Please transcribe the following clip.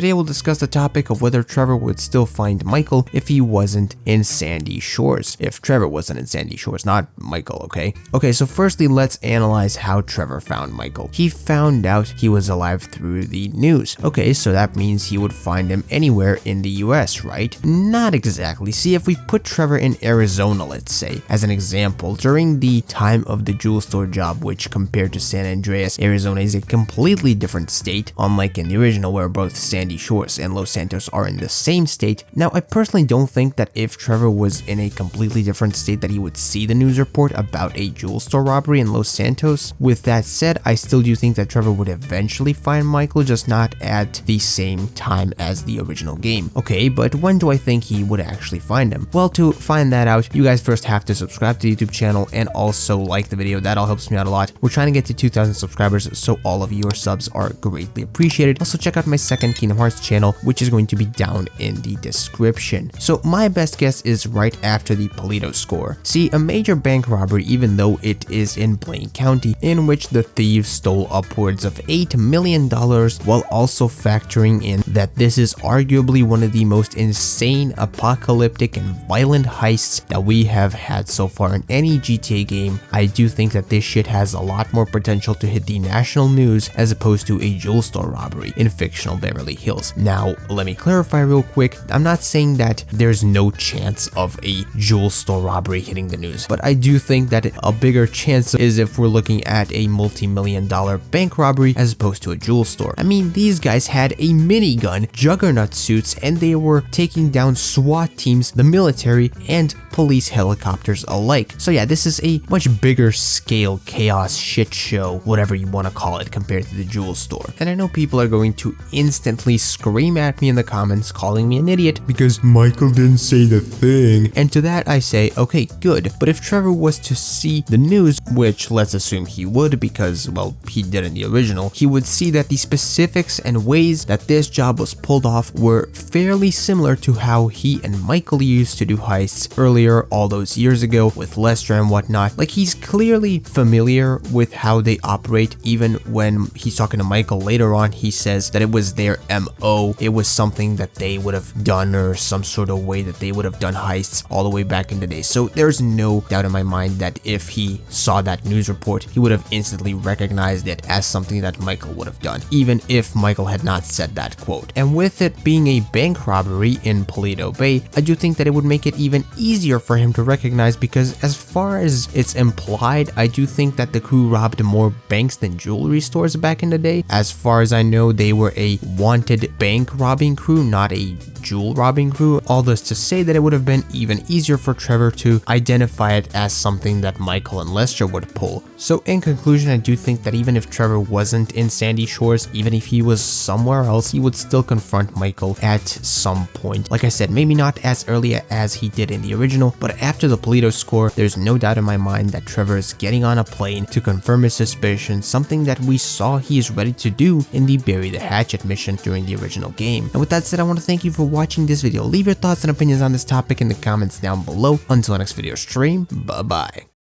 today we'll discuss the topic of whether Trevor would still find Michael if he wasn't in Sandy Shores. If Trevor wasn't in Sandy Shores, not Michael, okay? Okay, so firstly, let's analyze how Trevor found Michael. He found out he was alive through the news. Okay, so that means he would find him anywhere in the US, right? Not exactly. See, if we put Trevor in Arizona, let's say, as an example, during the time of the jewel store job, which compared to San Andreas, Arizona is a completely different state, unlike in the original where both Sandy Shores and Los Santos are in the same state. Now, I personally don't think that if Trevor was in a completely different state that he would see the news report about a jewel store robbery in Los Santos. With that said, I still do think that Trevor would eventually find Michael, just not at the same time as the original game. Okay, but when do I think he would actually find him? Well, to find that out, you guys first have to subscribe to the YouTube channel and also like the video. That all helps me out a lot. We're trying to get to 2,000 subscribers, so all of your subs are greatly appreciated. Also, check out my second Kingdom Hearts channel, which is going to be down in the description. So my best guess is right after the Polito score. See, a major bank robbery, even though it is in Blaine County, in which the thieves stole upwards of $8 million, while also factoring in that this is arguably one of the most insane, apocalyptic, and violent heists that we have had so far in any GTA game. I do think that this shit has a lot more potential to hit the national news as opposed to a jewel store robbery in fictional Beverly Hills. Now, let me clarify real quick. I'm not saying that there's no chance of a jewel store robbery hitting the news, but I do think that a bigger chance is if we're looking at a multi-million-dollar bank robbery as opposed to a jewel store. I mean, these guys had a minigun, juggernaut suits, and they were taking down SWAT teams, the military, and police helicopters alike. So yeah, this is a much bigger scale chaos shit show, whatever you want to call it, compared to the jewel store. And I know people are going to instantly scream at me in the comments calling me an idiot because Michael didn't say the thing. And to that I say, okay, good. But if Trevor was to see the news, which let's assume he would because, well, he did in the original, he would see that the specifics and ways that this job was pulled off were fairly similar to how he and Michael used to do heists earlier all those years ago with Lester and whatnot. Like, he's clearly familiar with how they operate. Even when he's talking to Michael later on, he says that it was their MO. It was something that they would have done, or some sort of way that they would have done heists all the way back in the day. So there's no doubt in my mind that if he saw that news report, he would have instantly recognized it as something that Michael would have done, even if Michael had not said that quote. And with it being a bank robbery in Polito Bay, I do think that it would make it even easier for him to recognize, because as far as it's implied, I do think that the crew robbed more banks than jewelry stores back in the day. As far as I know, they were a wanted bank robbing crew, not a jewel robbing crew. All this to say that it would have been even easier for Trevor to identify it as something that Michael and Lester would pull. So in conclusion, I do think that even if Trevor wasn't in Sandy Shores, even if he was somewhere else, he would still confront Michael at some point. Like I said, maybe not as early as he did in the original, but after the Polito score, there's no doubt in my mind that Trevor is getting on a plane to confirm his suspicions, something that we saw he is ready to do in the Bury the Hatchet mission during the original game. And with that said, I want to thank you for watching this video. Leave your thoughts and opinions on this topic in the comments down below. Until next video stream, bye bye.